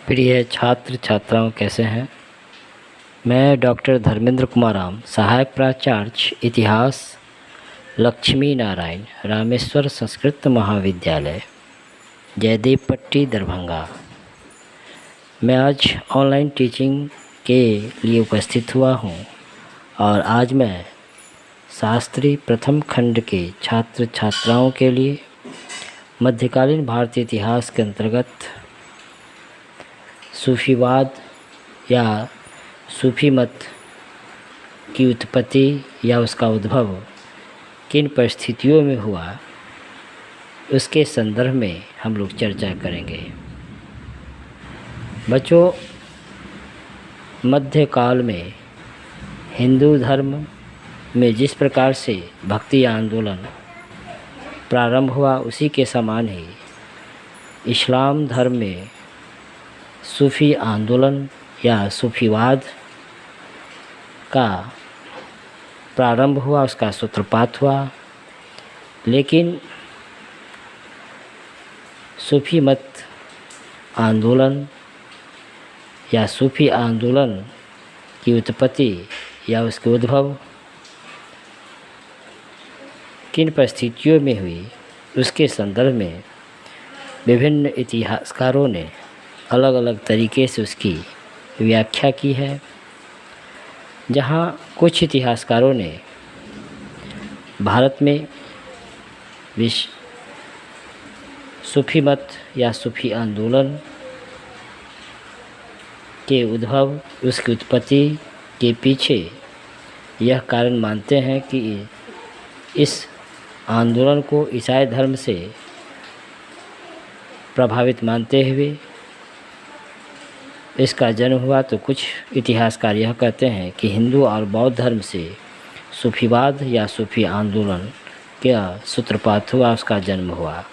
प्रिय छात्र छात्राओं, कैसे हैं। मैं डॉक्टर धर्मेंद्र कुमार राम, सहायक प्राचार्य इतिहास, लक्ष्मी नारायण रामेश्वर संस्कृत महाविद्यालय, जयदेव पट्टी, दरभंगा। मैं आज ऑनलाइन टीचिंग के लिए उपस्थित हुआ हूं और आज मैं शास्त्री प्रथम खंड के छात्र छात्राओं के लिए मध्यकालीन भारतीय इतिहास के अंतर्गत सूफीवाद या सूफी मत की उत्पत्ति या उसका उद्भव किन परिस्थितियों में हुआ, उसके संदर्भ में हम लोग चर्चा करेंगे। बच्चों, मध्यकाल में हिंदू धर्म में जिस प्रकार से भक्ति आंदोलन प्रारंभ हुआ, उसी के समान ही इस्लाम धर्म में सूफ़ी आंदोलन या सूफीवाद का प्रारंभ हुआ, उसका सूत्रपात हुआ। लेकिन सूफी मत आंदोलन या सूफी आंदोलन की उत्पत्ति या उसके उद्भव किन परिस्थितियों में हुई, उसके संदर्भ में विभिन्न इतिहासकारों ने अलग अलग तरीके से उसकी व्याख्या की है। जहाँ कुछ इतिहासकारों ने भारत में सूफी मत या सूफी आंदोलन के उद्भव, उसकी उत्पत्ति के पीछे यह कारण मानते हैं कि इस आंदोलन को ईसाई धर्म से प्रभावित मानते हुए इसका जन्म हुआ। तो कुछ इतिहासकार यह कहते हैं कि हिंदू और बौद्ध धर्म से सूफीवाद या सूफी आंदोलन का सूत्रपात हुआ, उसका जन्म हुआ।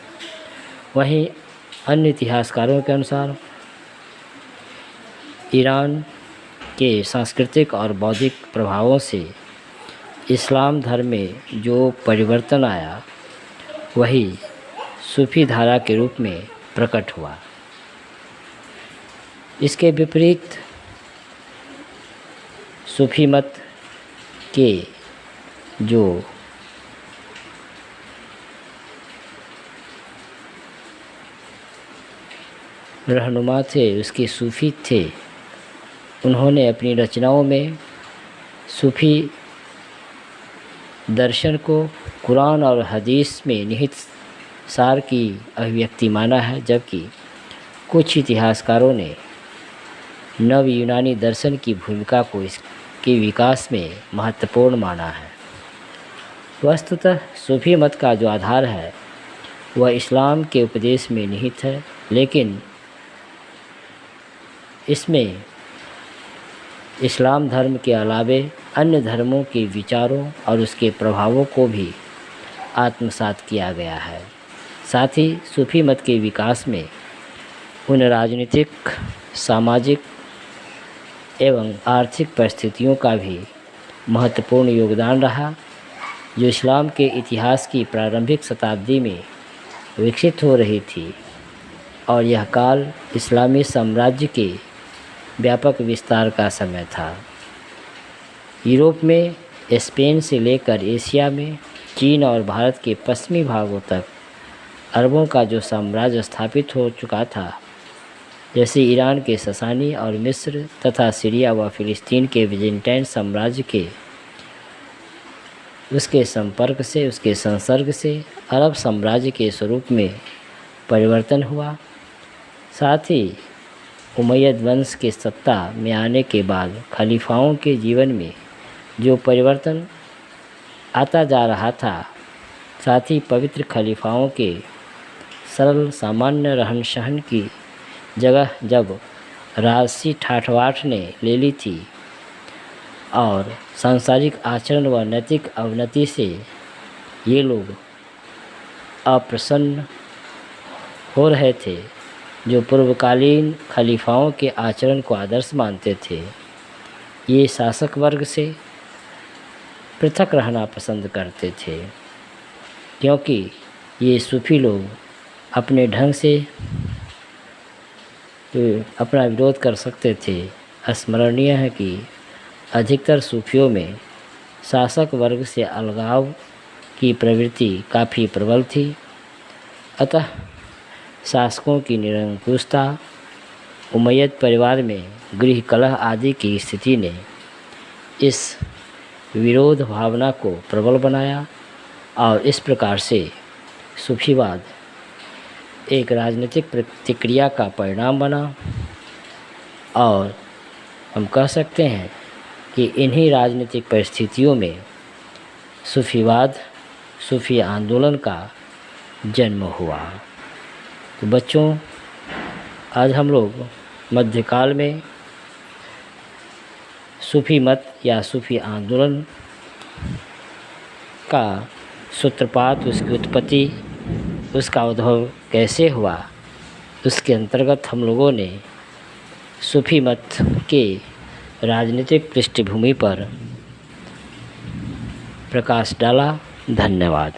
वहीं अन्य इतिहासकारों के अनुसार ईरान के सांस्कृतिक और बौद्धिक प्रभावों से इस्लाम धर्म में जो परिवर्तन आया, वही सूफी धारा के रूप में प्रकट हुआ। इसके विपरीत सूफी मत के जो रहनुमा थे, उसके सूफी थे, उन्होंने अपनी रचनाओं में सूफी दर्शन को कुरान और हदीस में निहित सार की अभिव्यक्ति माना है, जबकि कुछ इतिहासकारों ने नव यूनानी दर्शन की भूमिका को इसके विकास में महत्वपूर्ण माना है। वस्तुतः सूफी मत का जो आधार है वह इस्लाम के उपदेश में निहित है, लेकिन इसमें इस्लाम धर्म के अलावे अन्य धर्मों के विचारों और उसके प्रभावों को भी आत्मसात किया गया है। साथ ही सूफी मत के विकास में उन राजनीतिक, सामाजिक एवं आर्थिक परिस्थितियों का भी महत्वपूर्ण योगदान रहा, जो इस्लाम के इतिहास की प्रारंभिक शताब्दी में विकसित हो रही थी। और यह काल इस्लामी साम्राज्य के व्यापक विस्तार का समय था। यूरोप में स्पेन से लेकर एशिया में चीन और भारत के पश्चिमी भागों तक अरबों का जो साम्राज्य स्थापित हो चुका था, जैसे ईरान के ससानी और मिस्र तथा सीरिया व फिलिस्तीन के बिजेंटाइन साम्राज्य के उसके संपर्क से, उसके संसर्ग से अरब साम्राज्य के स्वरूप में परिवर्तन हुआ। साथ ही उमैयद वंश के सत्ता में आने के बाद खलीफाओं के जीवन में जो परिवर्तन आता जा रहा था, साथ ही पवित्र खलीफाओं के सरल सामान्य रहन सहन की जगह जब राजसी ठाठवाठ ने ले ली थी और सांसारिक आचरण व नैतिक अवनति से ये लोग अप्रसन्न हो रहे थे, जो पूर्वकालीन खलीफाओं के आचरण को आदर्श मानते थे, ये शासक वर्ग से पृथक रहना पसंद करते थे, क्योंकि ये सूफी लोग अपने ढंग से अपना विरोध कर सकते थे। स्मरणीय है कि अधिकतर सूफियों में शासक वर्ग से अलगाव की प्रवृत्ति काफ़ी प्रबल थी। अतः शासकों की निरंकुशता, उमैयद परिवार में गृह कलह आदि की स्थिति ने इस विरोध भावना को प्रबल बनाया और इस प्रकार से सूफीवाद एक राजनीतिक प्रतिक्रिया का परिणाम बना। और हम कह सकते हैं कि इन्हीं राजनीतिक परिस्थितियों में सूफीवाद, सूफी आंदोलन का जन्म हुआ। तो बच्चों, आज हम लोग मध्यकाल में सूफी मत या सूफी आंदोलन का सूत्रपात, उसकी उत्पत्ति, उसका उद्भव कैसे हुआ, उसके अंतर्गत हम लोगों ने सूफी मत के राजनीतिक पृष्ठभूमि पर प्रकाश डाला। धन्यवाद।